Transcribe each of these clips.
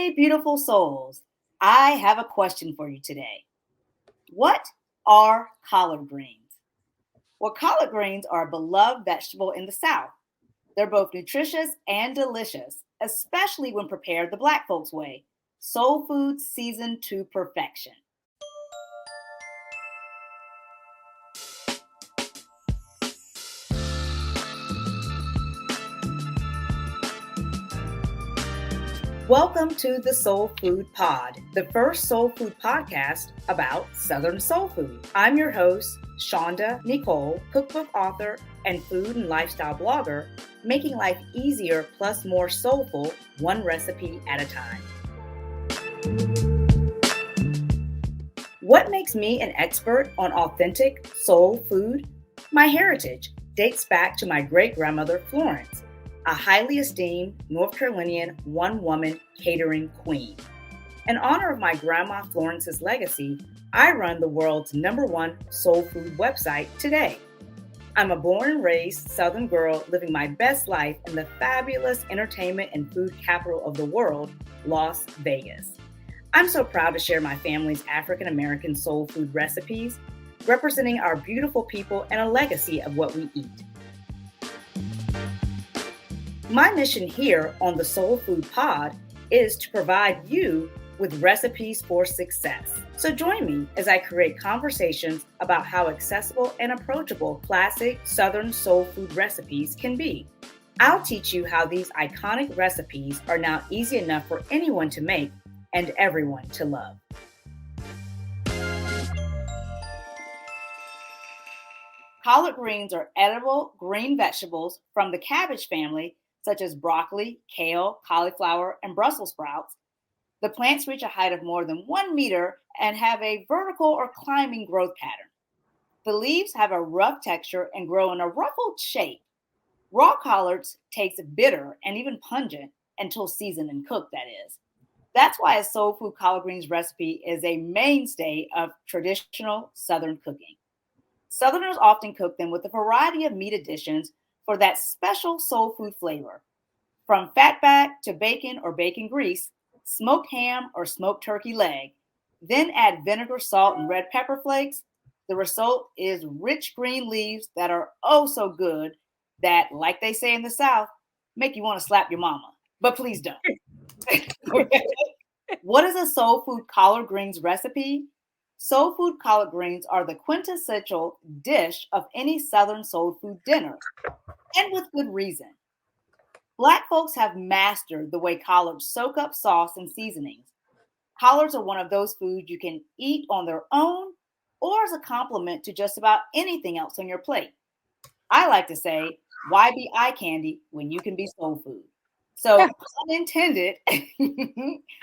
Hey, beautiful souls. I have a question for you today. What are collard greens? Well, collard greens are a beloved vegetable in the South. They're both nutritious and delicious, especially when prepared the Black folks way. Soul food seasoned to perfection. Welcome to the Soul Food Pod, the first soul food podcast about Southern soul food. I'm your host, Shaunda Necole, cookbook author and food and lifestyle blogger, making life easier plus more soulful, one recipe at a time. What makes me an expert on authentic soul food? My heritage dates back to my great-grandmother, Florence, a highly esteemed North Carolinian one-woman catering queen. In honor of my grandma Florence's legacy, I run the world's #1 soul food website today. I'm a born and raised Southern girl living my best life in the fabulous entertainment and food capital of the world, Las Vegas. I'm so proud to share my family's African-American soul food recipes, representing our beautiful people and a legacy of what we eat. My mission here on the Soul Food Pod is to provide you with recipes for success. So join me as I create conversations about how accessible and approachable classic Southern soul food recipes can be. I'll teach you how these iconic recipes are now easy enough for anyone to make and everyone to love. Collard greens are edible green vegetables from the cabbage family, such as broccoli, kale, cauliflower, and Brussels sprouts. The plants reach a height of more than 1 meter and have a vertical or climbing growth pattern. The leaves have a rough texture and grow in a ruffled shape. Raw collards taste bitter and even pungent until seasoned and cooked, that is. That's why a soul food collard greens recipe is a mainstay of traditional Southern cooking. Southerners often cook them with a variety of meat additions for that special soul food flavor. From fatback to bacon or bacon grease, smoked ham or smoked turkey leg, then add vinegar, salt, and red pepper flakes. The result is rich green leaves that are oh so good that, like they say in the South, make you want to slap your mama. But please don't. What is a soul food collard greens recipe? Soul food collard greens are the quintessential dish of any Southern soul food dinner, and with good reason. Black folks have mastered the way collards soak up sauce and seasonings. Collards are one of those foods you can eat on their own or as a complement to just about anything else on your plate. I like to say, why be eye candy when you can be soul food? So, pun intended, I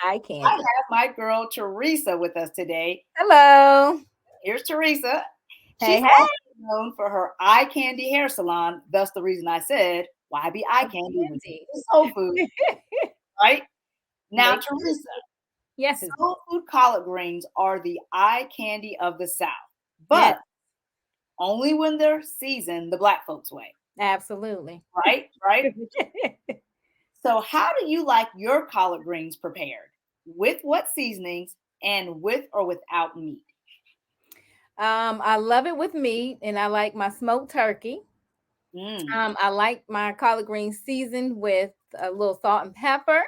I can't. have my girl Teresa with us today. Hello. Here's Teresa. Hey, She's hey. also known for her eye candy hair salon. Thus, the reason I said, why be eye candy when Candy. it's soul food, right? Now, Make Teresa, yes, soul food collard greens are the eye candy of the South, yes, but only when they're seasoned the Black folks way, absolutely. right? Right? So, how do you like your collard greens prepared? With what seasonings and with or without meat? I love it with meat, and I like my smoked turkey. Mm, I like my collard greens seasoned with a little salt and pepper,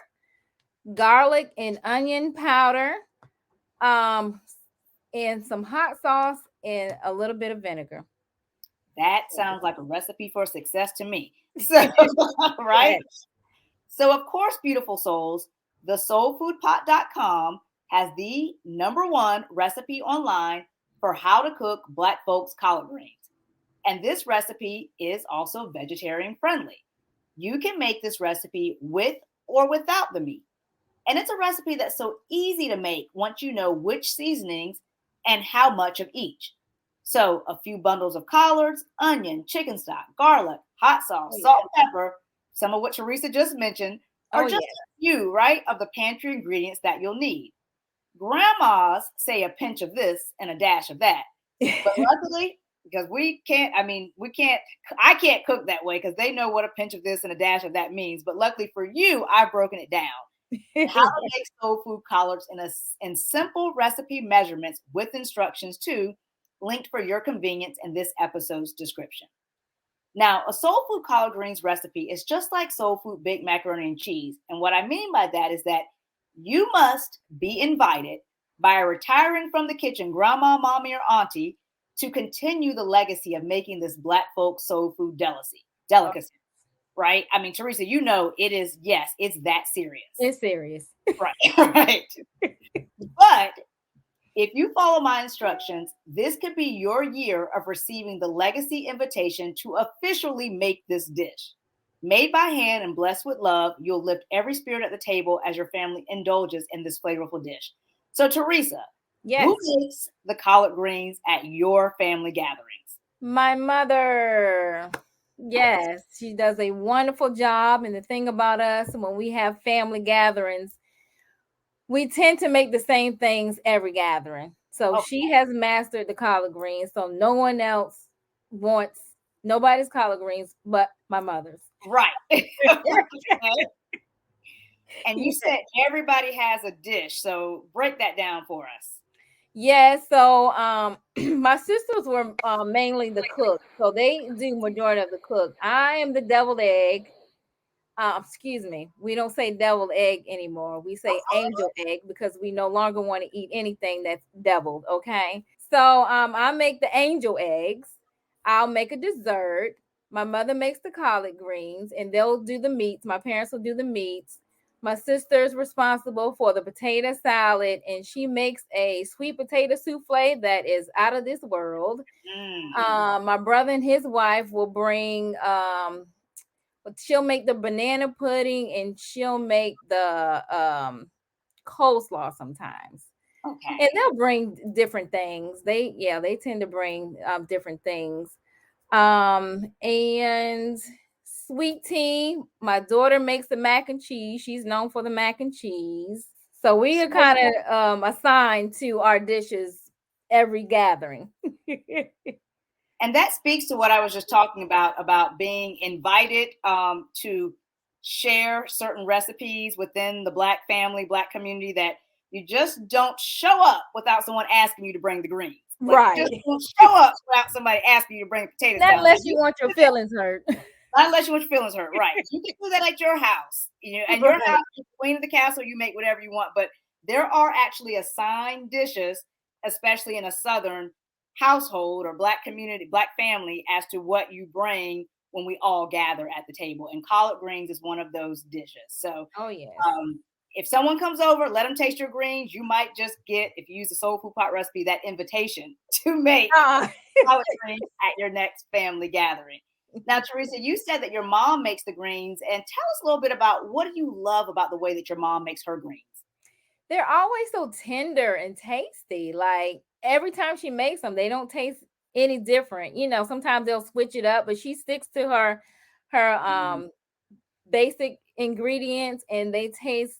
garlic and onion powder, um, and some hot sauce and a little bit of vinegar. that sounds like a recipe for success to me. So, right? Yes. So, of course, beautiful souls, the soulfoodpot.com has the #1 recipe online for how to cook Black folks collard greens. And this recipe is also vegetarian friendly. You can make this recipe with or without the meat. And it's a recipe that's so easy to make once you know which seasonings and how much of each. So, a few bundles of collards, onion, chicken stock, garlic, hot Oh sauce, yeah. salt, and pepper, some of what Teresa just mentioned, are Oh just yeah. a few, right, of the pantry ingredients that you'll need. Grandmas say a pinch of this and a dash of that. But luckily, because I can't cook that way because they know what a pinch of this and a dash of that means. But luckily for you, I've broken it down. How to make soul food collards in simple recipe measurements with instructions too, linked for your convenience in this episode's description. Now, a soul food collard greens recipe is just like soul food baked macaroni and cheese. And what I mean by that is that you must be invited by a retiring from the kitchen grandma, mommy, or auntie to continue the legacy of making this Black folk soul food delicacy, right? I mean, Teresa, you know it is, yes, it's that serious. It's serious. Right, right. But if you follow my instructions, this could be your year of receiving the legacy invitation to officially make this dish. Made by hand and blessed with love, you'll lift every spirit at the table as your family indulges in this flavorful dish. So, Teresa, Yes. who makes the collard greens at your family gatherings? My mother. Yes, she does a wonderful job. And the thing about us, when we have family gatherings, we tend to make the same things every gathering. So she has mastered the collard greens. So no one else wants nobody's collard greens but my mother's. Right. And you said everybody has a dish. So break that down for us. Yeah, so my sisters were mainly the cook, so they do majority of the cook. I am the deviled egg. Excuse me, we don't say deviled egg anymore. We say angel egg because we no longer want to eat anything that's deviled. Okay, so I make the angel eggs. I'll make a dessert. My mother makes the collard greens, and they'll do the meats. My parents will do the meats. My sister's responsible for the potato salad, and she makes a sweet potato souffle that is out of this world. My brother and his wife will bring she'll make the banana pudding, and she'll make the coleslaw sometimes. Okay. And they'll bring different things. They tend to bring different things. And sweet tea. My daughter makes the mac and cheese. She's known for the mac and cheese. So we are kind of assigned to our dishes every gathering. And that speaks to what I was just talking about being invited to share certain recipes within the Black family, Black community, that you just don't show up without someone asking you to bring the greens. Like, right. You just don't show up without somebody asking you to bring potatoes. Not unless you want your feelings hurt. Not unless you want your feelings hurt, right? You can do that at your house. You know, and your house, you're the queen of the castle, you make whatever you want. But there are actually assigned dishes, especially in a Southern household or Black community, Black family, as to what you bring when we all gather at the table. And collard greens is one of those dishes. So, if someone comes over, let them taste your greens. You might just get, if you use the soul food pot recipe, that invitation to make collard greens at your next family gathering. Now, Teresa, you said that your mom makes the greens, and tell us a little bit about what do you love about the way that your mom makes her greens? They're always so tender and tasty. Like every time she makes them, they don't taste any different. You know, sometimes they'll switch it up, but she sticks to her basic ingredients, and they taste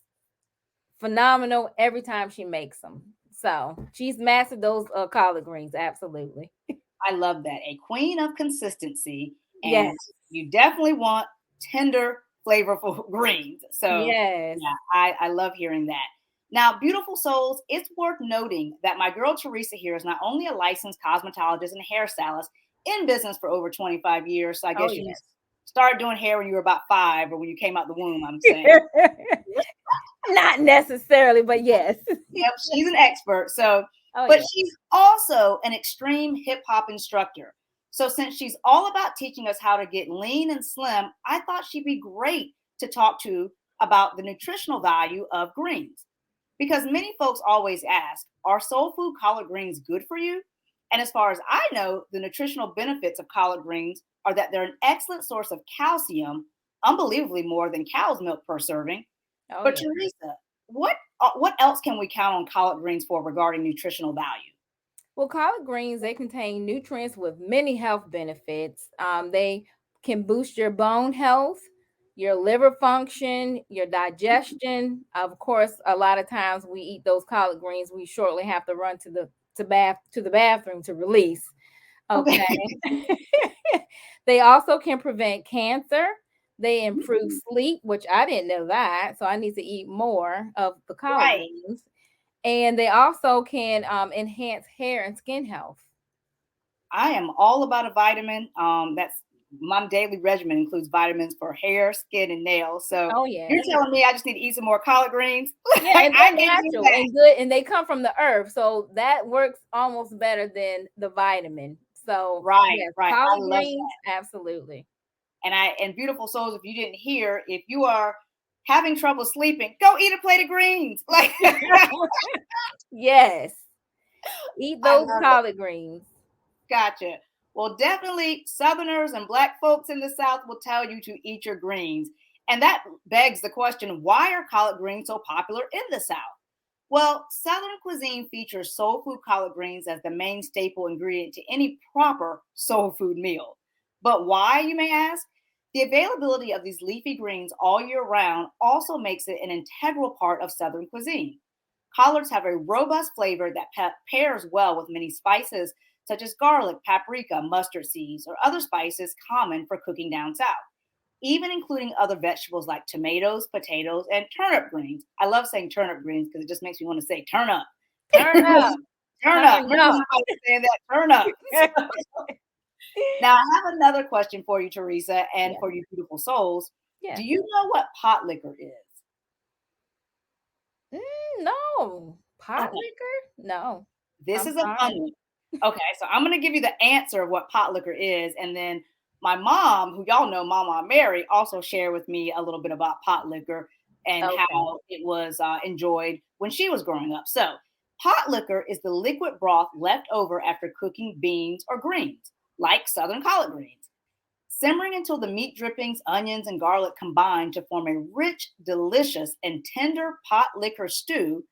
phenomenal every time she makes them. So she's mastered those collard greens. Absolutely. I love that. A queen of consistency. And you definitely want tender, flavorful greens. So yeah, I love hearing that. Now, beautiful souls, it's worth noting that my girl Teresa here is not only a licensed cosmetologist and hairstylist in business for over 25 years. So I guess you started doing hair when you were about 5 or when you came out the womb, I'm saying. Not necessarily, but yes. Yep, she's an expert. So, but she's also an extreme hip hop instructor. So since she's all about teaching us how to get lean and slim, I thought she'd be great to talk to about the nutritional value of greens. Because many folks always ask, are soul food collard greens good for you? And as far as I know, the nutritional benefits of collard greens are that they're an excellent source of calcium, unbelievably more than cow's milk per serving. But Teresa, what else can we count on collard greens for regarding nutritional value? Well, collard greens, they contain nutrients with many health benefits. They can boost your bone health, your liver function, your digestion. Of course, a lot of times we eat those collard greens, we shortly have to run to the bathroom to release. Okay. They also can prevent cancer. They improve Mm, sleep, which I didn't know that. So I need to eat more of the collard right. greens. And they also can enhance hair and skin health. I am all about a vitamin. That's my daily regimen includes vitamins for hair, skin, and nails. So Oh you're yes. telling me I just need to eat some more collard greens? Yeah, Like, and I they're can do natural that. and good, and they come from the earth, so that works almost better than the vitamin. So Right, yes, right. I collard love greens, that. absolutely. And beautiful souls, if you didn't hear, if you are having trouble sleeping, go eat a plate of greens. Like Yes, eat I those love it. collard greens. Gotcha. Well, definitely Southerners and Black folks in the South will tell you to eat your greens. And that begs the question, why are collard greens so popular in the South? Well, Southern cuisine features soul food collard greens as the main staple ingredient to any proper soul food meal. But why, you may ask? The availability of these leafy greens all year round also makes it an integral part of Southern cuisine. Collards have a robust flavor that pairs well with many spices such as garlic, paprika, mustard seeds, or other spices common for cooking down south, even including other vegetables like tomatoes, potatoes, and turnip greens. I love saying turnip greens because it just makes me want to say turn up. Turn up, Turn up. turn Remember up. when I was saying that? Turn up. Now, I have another question for you, Teresa, and Yeah, for you beautiful souls. Do yeah. you know what pot liquor is? No pot Okay, liquor. No, this I'm is a fun sorry. one. Okay, so I'm going to give you the answer of what pot liquor is, and then my mom, who y'all know, Mama Mary, also shared with me a little bit about pot liquor and Okay. how it was enjoyed when she was growing up. So, pot liquor is the liquid broth left over after cooking beans or greens, like Southern collard greens. Simmering until the meat drippings, onions, and garlic combine to form a rich, delicious, and tender pot liquor stew.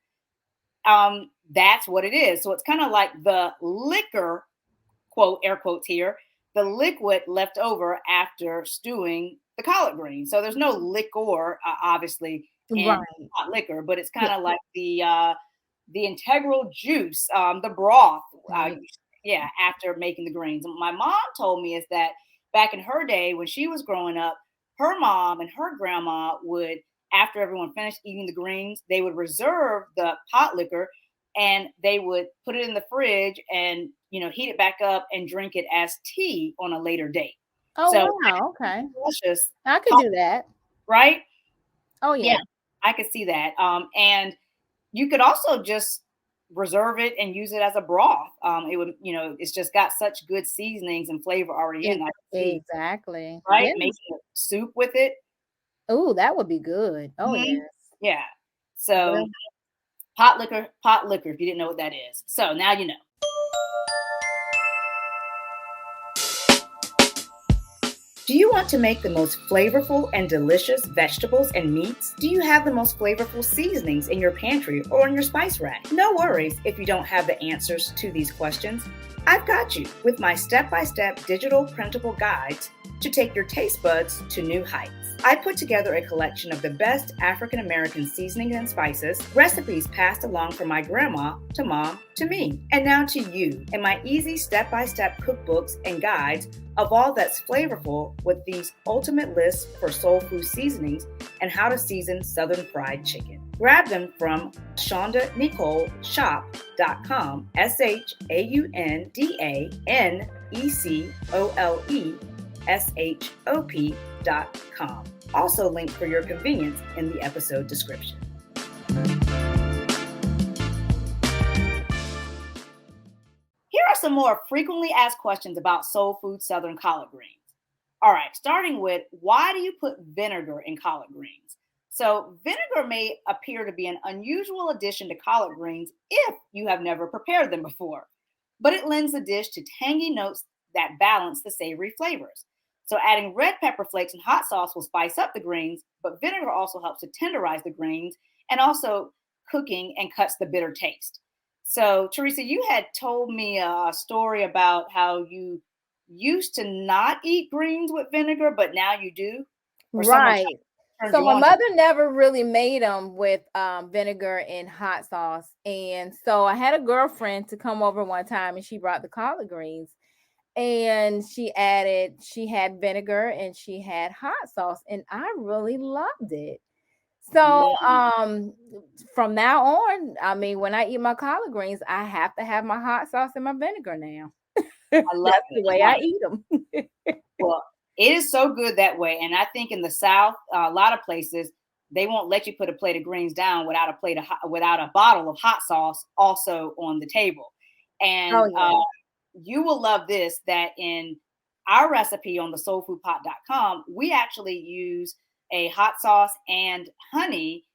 That's what it is. So it's kind of like the liquor, quote, air quotes here, the liquid left over after stewing the collard greens. So there's no liquor, obviously, in Right. hot liquor, but it's Yeah. kind of like the integral juice, the broth. Mm. Yeah, after making the greens. My mom told me is that back in her day when she was growing up, her mom and her grandma would, after everyone finished eating the greens, they would reserve the pot liquor and they would put it in the fridge and heat it back up and drink it as tea on a later date. Oh So wow. Okay. delicious, I could do that. right? Oh Yeah, yeah. I could see that. And you could also just reserve it and use it as a broth. It would, it's just got such good seasonings and flavor already in. I can see, Exactly. right? Yeah. Making a soup with it. Oh, that would be good. Oh Mhm. yes. Yeah. Well, So pot liquor, if you didn't know what that is. So now you know. Do you want to make the most flavorful and delicious vegetables and meats? Do you have the most flavorful seasonings in your pantry or on your spice rack? No worries if you don't have the answers to these questions. I've got you with my step-by-step digital printable guides to take your taste buds to new heights. I put together a collection of the best African American seasonings and spices, recipes passed along from my grandma to mom to me, and now to you in my easy step-by-step cookbooks and guides of all that's flavorful with these ultimate lists for soul food seasonings and how to season Southern fried chicken. Grab them from Shaunda Necole shop.com, ShaundaNecoleshop.com. Also linked for your convenience in the episode description. Here are some more frequently asked questions about soul food Southern collard greens. All right, starting with why do you put vinegar in collard greens? So, vinegar may appear to be an unusual addition to collard greens if you have never prepared them before, but it lends the dish to tangy notes that balance the savory flavors. So, adding red pepper flakes and hot sauce will spice up the greens, but vinegar also helps to tenderize the greens and also cooking and cuts the bitter taste. So, Teresa, you had told me a story about how you used to not eat greens with vinegar, but now you do, or someone right. turned So you my on to. mother never really made them with vinegar and hot sauce, and so I had a girlfriend to come over one time, and she brought the collard greens, and she had vinegar and she had hot sauce, and I really loved it. So Mm, from now on, I mean, when I eat my collard greens, I have to have my hot sauce and my vinegar now. I love That's it. the way I I love it. eat them. Well, it is so good that way. And I think in the South, a lot of places, they won't let you put a plate of greens down without a without a bottle of hot sauce also on the table. Oh And yeah. you will love this, that in our recipe on the soulfoodpot.com, we actually use a hot sauce and honey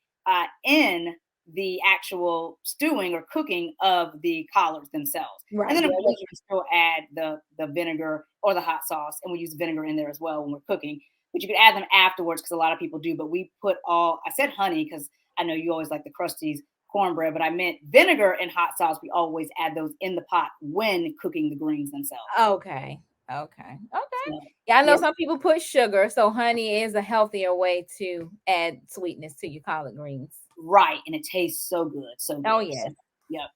in the actual stewing or cooking of the collards themselves. And Right. then, of Yeah. course, you can still add the vinegar or the hot sauce, and we use vinegar in there as well when we're cooking. But you can add them afterwards because a lot of people do. But we put I said honey because I know you always like the Krusty's cornbread, but I meant vinegar and hot sauce. We always add those in the pot when cooking the greens themselves. Okay. Okay. Okay. So, Yeah, I know yeah, some people put sugar, so honey is a healthier way to add sweetness to your collard greens. right. And it tastes so good. So Oh good. So, yes. yeah.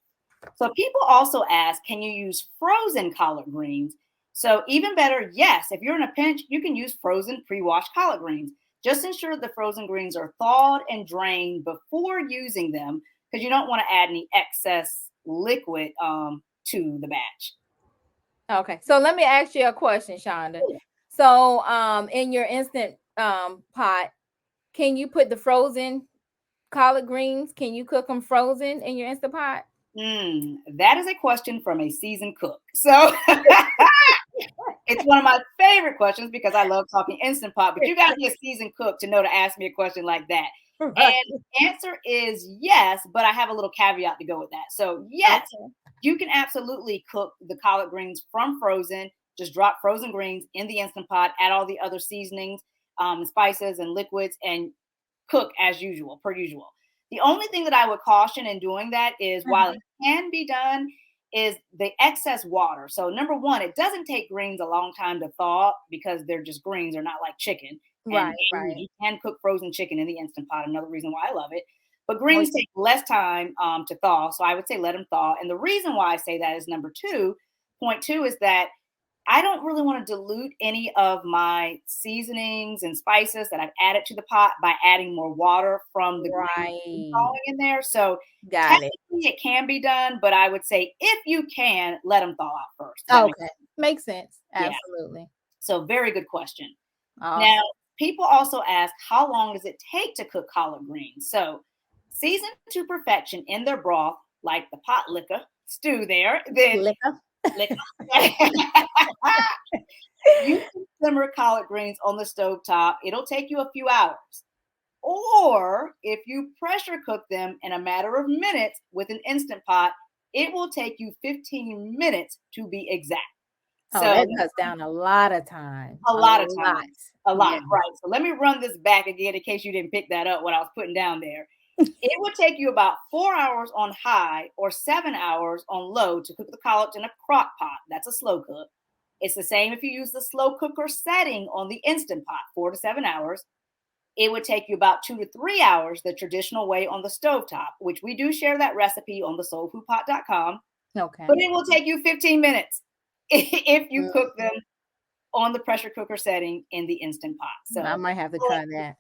So people also ask, can you use frozen collard greens? So even better, yes, if you're in a pinch, you can use frozen pre-washed collard greens. Just ensure the frozen greens are thawed and drained before using them because you don't want to add any excess liquid to the batch. Okay. So let me ask you a question, Shaunda. So in your instant pot, can you put the frozen collard greens? Can you cook them frozen in your instant pot? That is a question from a seasoned cook. So it's one of my favorite questions because I love talking instant pot, but you got to be a seasoned cook to know to ask me a question like that. Right. And answer is yes, but I have a little caveat to go with that. So yes, Okay. you can absolutely cook the collard greens from frozen. Just drop frozen greens in the instant pot, add all the other seasonings, spices, and liquids, and cook as usual, per usual. The only thing that I would caution in doing that is while it Uh-huh. can be done, is the excess water. So number one, it doesn't take greens a long time to thaw because they're just greens, they're not like chicken. And Right, right. you can cook frozen chicken in the instant pot. Another reason why I love it. But Oh, greens take less time to thaw, so I would say let them thaw. And the reason why I say that is number two. Point two is that I don't really want to dilute any of my seasonings and spices that I've added to the pot by adding more water from the greens right. thawing in there. So Got it. technically it can be done, but I would say if you can, let them thaw out first. Does that make Okay. sense? Makes sense. Yeah. Absolutely. So very good question. Now, Awesome. people also ask, how long does it take to cook collard greens? So season to perfection in their broth, like the pot liquor, stew there, then Liquor. liquor. You can simmer collard greens on the stove top. It'll take you a few hours. Or if you pressure cook them in a matter of minutes with an instant pot, it will take you 15 minutes to be exact. Oh, So that cuts down a lot of time. a A lot of lot. time, a lot, Yes. right? So let me run this back again in case you didn't pick that up what I was putting down there. It would take you about 4 hours on high or 7 hours on low to cook the collards in a crock pot. That's a slow cook. It's the same if you use the slow cooker setting on the instant pot, 4 to 7 hours. It would take you about 2 to 3 hours the traditional way on the stovetop, which we do share that recipe on the soulfoodpot.com. But Okay. it will take you 15 minutes if you Mm, cook them on the pressure cooker setting in the instant pot. I So, might have to try that.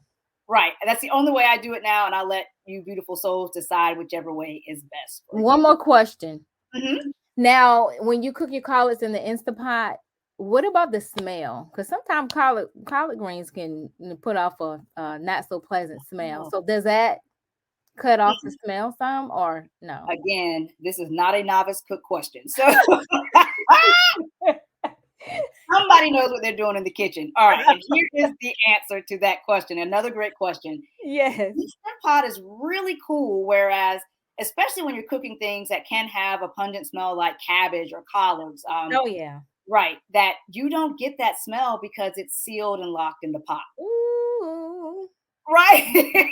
right. That's the only way I do it now. And I'll let you beautiful souls decide whichever way is best for One you. more question. Mhm. Now, when you cook your collards in the Instant Pot, what about the smell? Because sometimes collard greens can put off a not so pleasant smell. Oh, So does that cut off the smell some or no? again, this is not a novice cook question. So somebody knows what they're doing in the kitchen. All right. And here is the answer to that question. Another great question. Yes. Instant pot is really cool, whereas especially when you're cooking things that can have a pungent smell like cabbage or collards, Oh yeah. right? That you don't get that smell because it's sealed and locked in the pot, Ooh. right?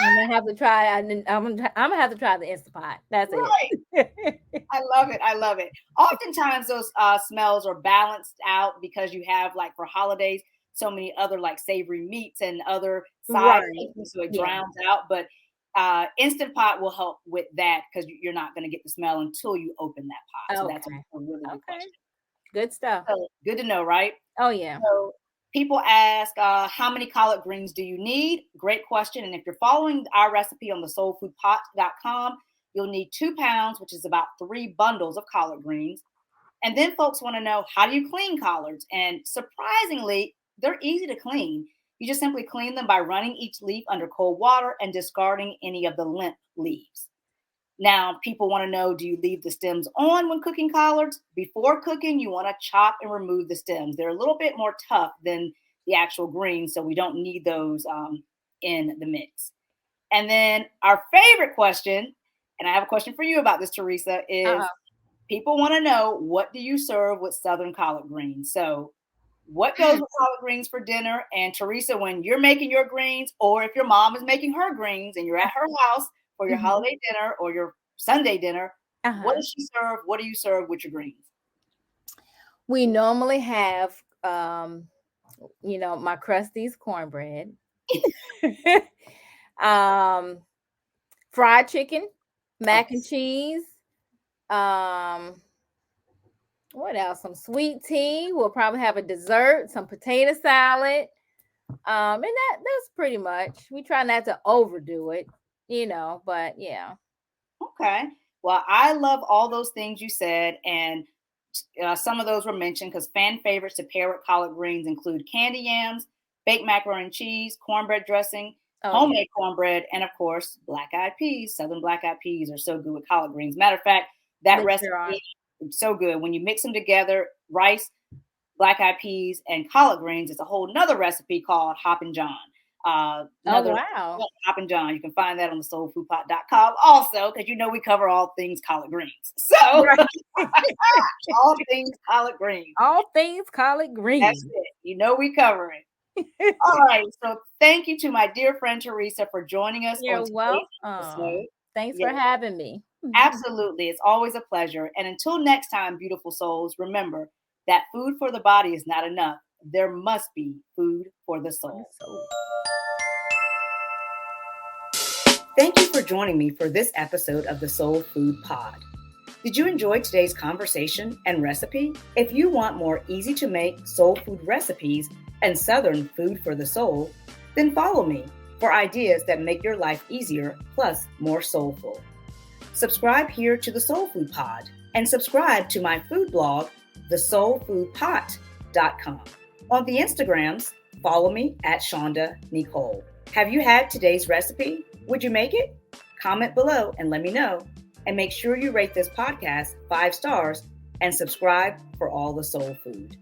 I'm gonna have to try. I'm gonna have to try the Instapot. That's Right. it. I love it. I love it. Oftentimes those smells are balanced out because you have like for holidays so many other like savory meats and other side Right. dishes, so it Yeah. drowns out. But Instant Pot will help with that because you're not going to get the smell until you open that pot. So that's a Okay. really good Okay. question. Good stuff. So good to know, right? Oh, yeah. So people ask, how many collard greens do you need? Great question. And if you're following our recipe on the soulfoodpot.com, you'll need 2 pounds, which is about 3 bundles of collard greens. And then folks want to know, how do you clean collards? And surprisingly, they're easy to clean. You just simply clean them by running each leaf under cold water and discarding any of the limp leaves. Now, people want to know, do you leave the stems on when cooking collards? Before cooking, you want to chop and remove the stems. They're a little bit more tough than the actual greens, so we don't need those in the mix. And then our favorite question, and I have a question for you about this, Teresa, is people want to know, what do you serve with Southern collard greens? So what goes with collard greens for dinner? And Teresa, when you're making your greens, or if your mom is making her greens and you're at her house for your holiday dinner or your Sunday dinner, what does she serve? What do you serve with your greens? We normally have, my Krusty's cornbread, fried chicken, mac and cheese. What else? Some sweet tea. We'll probably have a dessert, some potato salad. And that's pretty much. We try not to overdo it, but yeah. Okay. Well, I love all those things you said, and some of those were mentioned because fan favorites to pair with collard greens include candy yams, baked macaroni and cheese, cornbread dressing, homemade cornbread, and of course, black-eyed peas. Southern black-eyed peas are so good with collard greens. Matter of fact, that recipe is so good. When you mix them together, rice, black-eyed peas, and collard greens, it's a whole nother recipe called Hoppin' John. Wow. Hoppin' John. You can find that on the soulfoodpot.com also, because we cover all things collard greens. So all things collard greens. All things collard greens. That's it. We cover it. All right. So thank you to my dear friend Teresa for joining us. You're welcome. Thanks for having me. Absolutely. It's always a pleasure. And until next time, beautiful souls, remember that food for the body is not enough. There must be food for the soul. Thank you for joining me for this episode of the Soul Food Pod. Did you enjoy today's conversation and recipe? If you want more easy to make soul food recipes and Southern food for the soul, then follow me for ideas that make your life easier plus more soulful. Subscribe here to the Soul Food Pod and subscribe to my food blog, thesoulfoodpot.com. On the Instagrams, follow me at Shaunda Necole. Have you had today's recipe? Would you make it? Comment below and let me know. And make sure you rate this podcast 5 stars and subscribe for all the soul food.